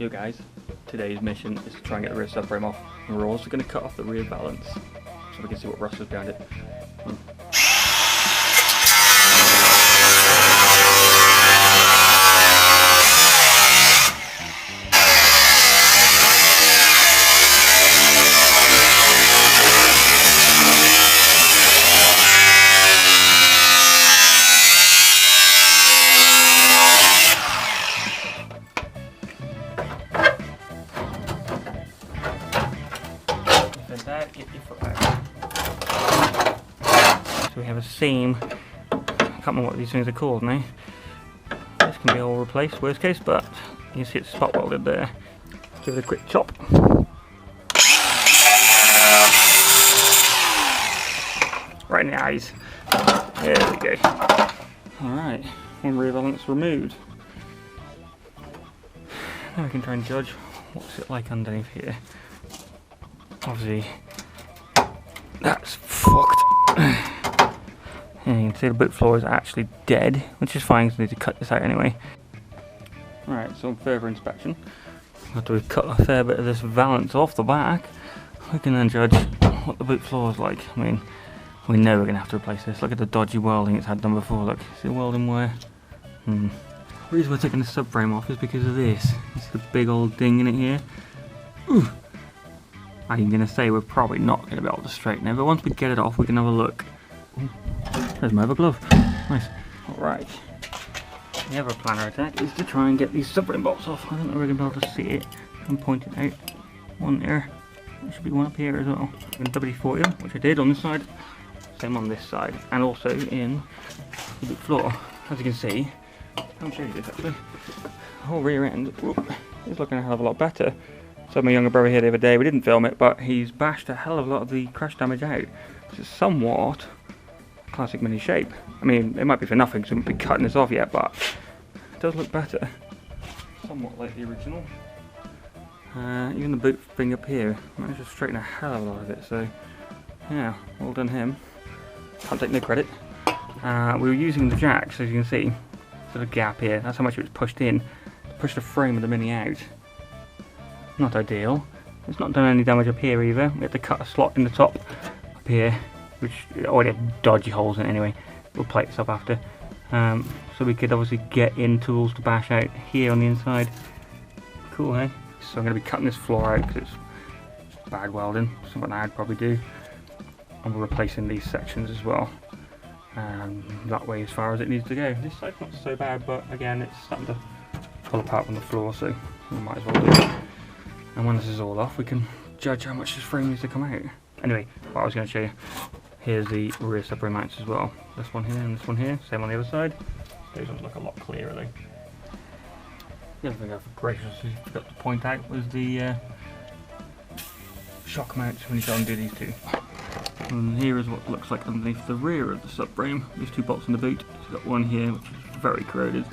Yo guys, today's mission is to try and get the rear subframe off, and we're also going to cut off the rear valance so we can see what rust is behind it. Get your foot out. So we have a seam. I can't remember what these things are called now. This can be all replaced, worst case, but you can see it's spot welded there. Give it a quick chop. Right in the eyes. There we go. Alright, one rear valance removed. Now we can try and judge what's it like underneath here. Obviously, that's fucked. And you can see the boot floor is actually dead, which is fine because we need to cut this out anyway. Alright, so on further inspection, after we've cut a fair bit of this valance off the back, we can then judge what the boot floor is like. I mean, we know we're going to have to replace this. Look at the dodgy welding it's had done before. Look, see the welding wear? The reason we're taking the subframe off is because of this. You see the big old ding in it here? Ooh. I'm going to say we're probably not going to be able to straighten it, but once we get it off we can have a look. Ooh, there's my other glove. Nice. Alright. The other plan of attack is to try and get these subframe bolts off. I don't know if we're going to be able to see it. I'm pointing out. One there. There should be one up here as well. I'm going to WD-40 them, which I did on this side. Same on this side. And also in the boot floor. As you can see, I'll show you this actually. The whole rear end is looking a hell of a lot better. So my younger brother here the other day, we didn't film it, but he's bashed a hell of a lot of the crash damage out. It's somewhat classic mini shape. I mean, it might be for nothing, so we won't be cutting this off yet, but it does look better. Somewhat like the original. Even the boot thing up here, managed to straighten a hell of a lot of it, so yeah, well done him. Can't take no credit. We were using the jacks, as you can see, sort of gap here, that's how much it was pushed in, to push the frame of the mini out. Not ideal. It's not done any damage up here either. We had to cut a slot in the top up here, which already had dodgy holes in it anyway. We'll plate this up after. So we could obviously get in tools to bash out here on the inside. Cool, hey? So I'm going to be cutting this floor out because it's bad welding, something I'd probably do. And we're replacing these sections as well. That way as far as it needs to go. This side's not so bad, but again it's starting to pull apart from the floor, so we might as well do it. And when this is all off, we can judge how much this frame needs to come out. Anyway, what I was going to show you, here's the rear subframe mounts as well. This one here and this one here, same on the other side. Those ones look a lot clearer though. The other thing I graciously forgot to point out was the shock mounts when you go and do these two. And here is what it looks like underneath the rear of the subframe. These two bolts in the boot. So you've got one here which is very corroded.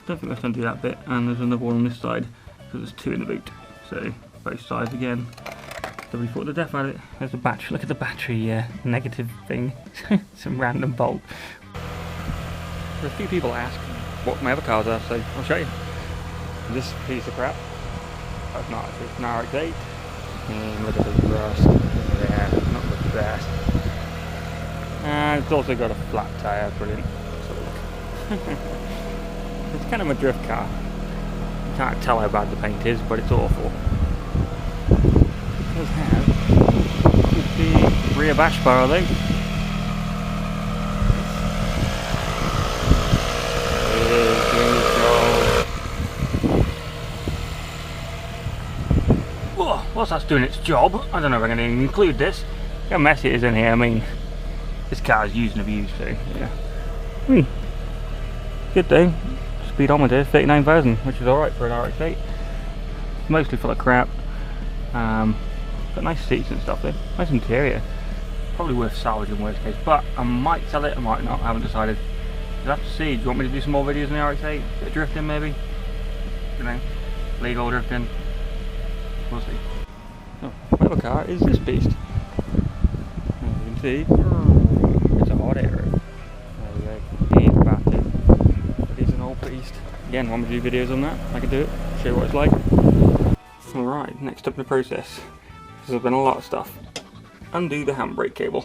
Don't think we're going to do that bit, and there's another one on this side because there's two in the boot. So both sides again. WD-40 the death out of it. There's the battery. Look at the battery negative thing. Some random bolt. A few people ask what my other cars are, so I'll show you. This piece of crap. That's not actually an RX-8. And look at the rust. Yeah, not the best. And it's also got a flat tyre. Brilliant. It's kind of a drift car. Can't tell how bad the paint is, but it's awful. It does have the rear bash bar though. Whoa, whilst that's doing its job, I don't know if I'm going to include this. Look how messy it is in here. I mean, this car is used and abused, so yeah. Good though. Speedometer 39,000, which is alright for an RX-8. Mostly full of crap. Got nice seats and stuff there. Nice interior. Probably worth salvaging worst case, but I might sell it, I might not. I haven't decided. You'll have to see. Do you want me to do some more videos on the RX-8? Bit of drifting maybe? You know, legal drifting. We'll see. Oh, my other car is this beast. As you can see, it's a hot air. There we go. He's battered. But he's an old beast. Again, want me to do videos on that? I can do it. show you what it's like. Alright, next up in the process, there's been a lot of stuff. Undo the handbrake cable.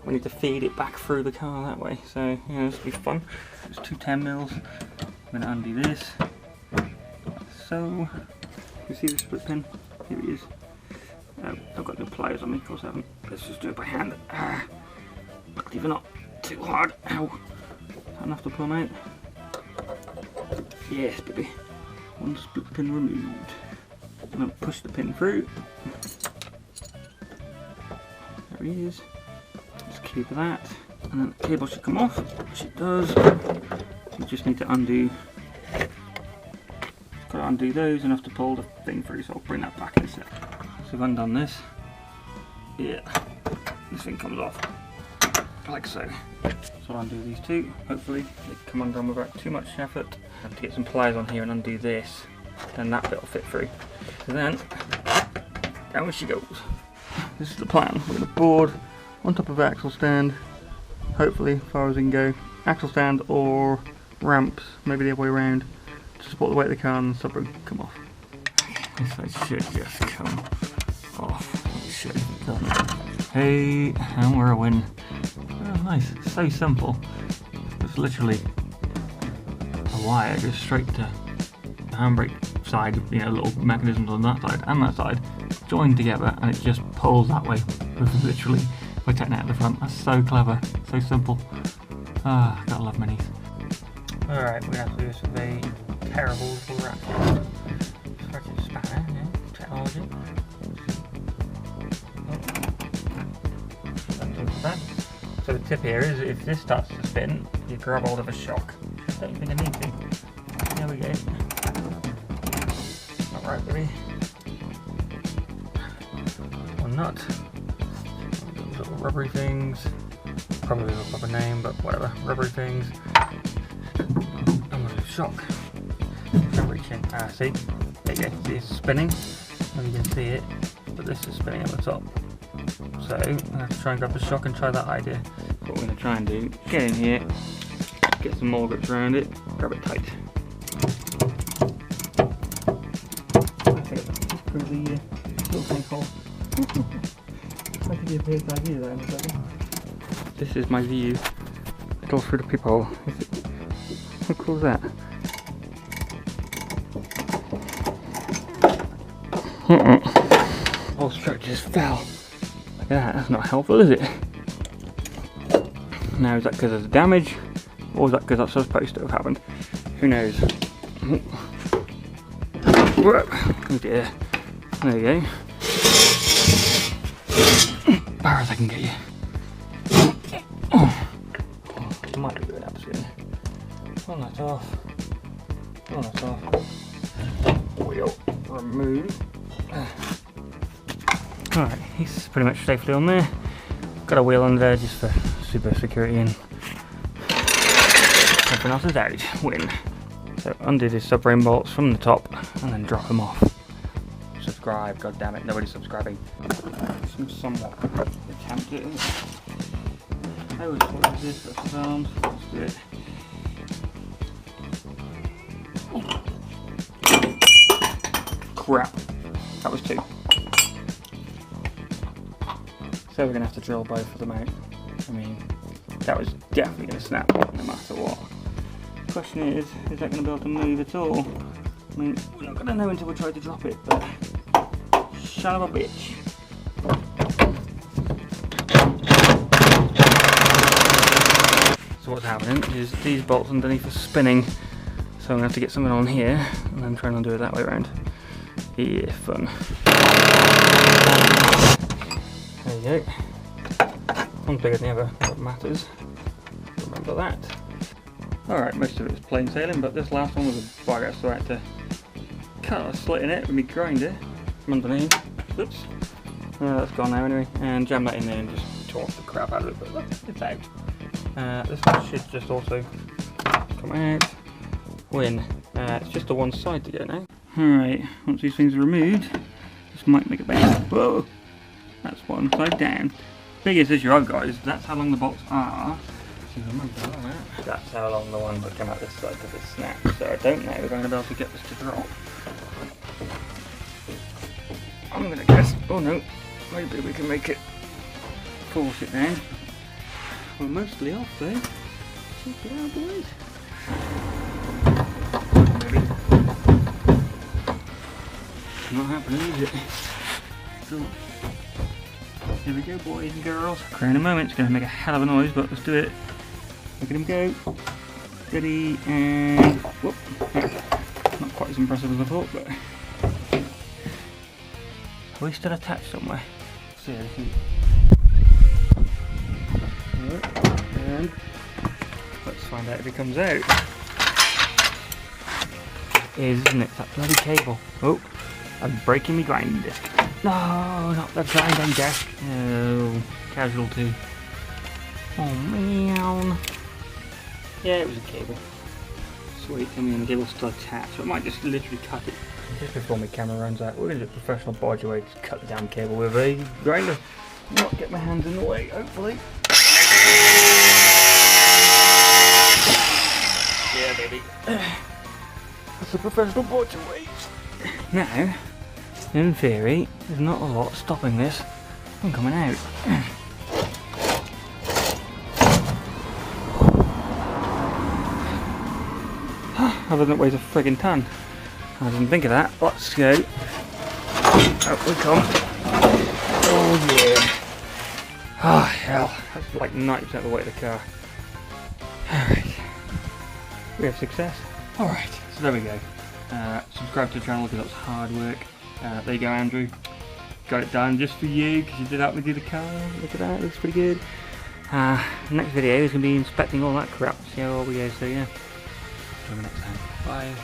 We need to feed it back through the car that way, so yeah, this will be fun. It's two 10mm. I'm going to undo this. So, you see the split pin? Here it is. I've got no pliers on me, of course I haven't. Let's just do it by hand. Even not too hard. Ow. Is that enough to pull them out? Yes, baby. One split pin removed. I'm going to push the pin through. There he is. Just keep that. And then the cable should come off, which it does. You just need to undo. Got to undo those enough to pull the thing through, so I'll bring that back in a sec. So I've undone this. Yeah, this thing comes off like so. So I'll undo these two. Hopefully they come undone without too much effort. I have to get some pliers on here and undo this, then that bit will fit through. So then down she goes. This is the plan. We're going to board on top of the axle stand. Hopefully, as far as we can go. Axle stand or ramps, maybe the other way around, to support the weight of the car and the subframe come off. This should just come off. It should. Hey, and we're a win. Oh, nice. It's so simple. It's literally a wire goes straight to the handbrake side, you know, little mechanisms on that side and that side, joined together, and it just pulls that way. Literally, we're taking it out the front. That's so clever, so simple. Ah, gotta love minis. Alright, we have to do this with a terrible ratchet. Ratchet spanner, yeah, technology. So the tip here is, if this starts to spin, you grab hold of a shock. I don't think I need to. There we go. Alright, baby. One nut. Those little rubbery things. Probably a proper name, but whatever. Rubbery things. And with a shock. Don't reach in. Ah, see? There you go. See, it's spinning. And you can see it, but this is spinning at the top. So, I'm going to have to try and grab the shock and try that idea. What we're going to try and do, get in here, get some more grips around it, grab it tight. I think through the little tank hole. I can give you a bit idea there in a second. This is my view. It goes through the peephole. How cool is that? Whole structure just fell. Look at that, that's not helpful, is it? Now, is that because of the damage, or is that because that's supposed to have happened? Who knows? Oh dear. There you go. Far as I can get you. Might be going up soon. Pull that off. Pull that off. Wheel remove. Alright, he's pretty much safely on there. Got a wheel under there just for super security and everything else is out. Win. So undo the subframe bolts from the top and then drop them off. Subscribe, god damn it, nobody's subscribing. Some somewhat attempt at it. I always thought it was this, that's the arms. Let's do it. Crap. That was two. So we're going to have to drill both of them out. I mean, that was definitely going to snap no matter what. The question is that going to be able to move at all? I mean, we're not going to know until we try to drop it, but son of a bitch. So what's happening is these bolts underneath are spinning, so I'm going to have to get something on here and then try and undo it that way around. Yeah, fun. There you go. One's bigger than the other, what matters. Remember that. Alright, most of it was plain sailing, but this last one was a bugger, so I had to cut a slit in it with my grinder from underneath. Whoops. That's gone now anyway, and jam that in there and just torque the crap out of it, but look, it's out. This one should just also come out. Win. It's just the one side to go now. Alright, once these things are removed, this might make a bang. Whoa! That's one side down. Biggest issue I've got is that's how long the bolts are. So remember that. That's how long the ones that come out this side because it snaps. So I don't know if I'm going to be able to get this to drop. I'm gonna guess. Oh no, maybe we can make it force it then. We're mostly off though. Check it out, boys. Maybe. Not happening, is it? So, here we go, boys and girls. Cry in a moment, it's going to make a hell of a noise, but let's do it. Look at him go. Ready, and whoop. Not quite as impressive as I thought, but are we still attached somewhere? Seriously. And let's find out if it comes out. It is, isn't it? That bloody cable. Oh, I'm breaking my grinding disc. No, not the grinding disc. No, casualty. Oh man. Yeah, it was a cable. Sweet, I mean the cable's still attached, so I might just literally cut it just before my camera runs out. We're going to do a professional bodge away, just cut the damn cable with a grinder. Not get my hands in the way, hopefully. Yeah, baby. That's a professional bodge away. Now, in theory, there's not a lot stopping this from coming out. Other than it weighs a friggin' ton. I didn't think of that. Let's go. Out we come. Oh yeah. Oh hell. That's like 90% of the weight of the car. Alright. We have success. Alright, so there we go. Subscribe to the channel because that's hard work. There you go, Andrew. Got it done just for you because you did help me do the car. Look at that, looks pretty good. Next video is going to be inspecting all that crap. See how all we go, so yeah. See you next time. Bye.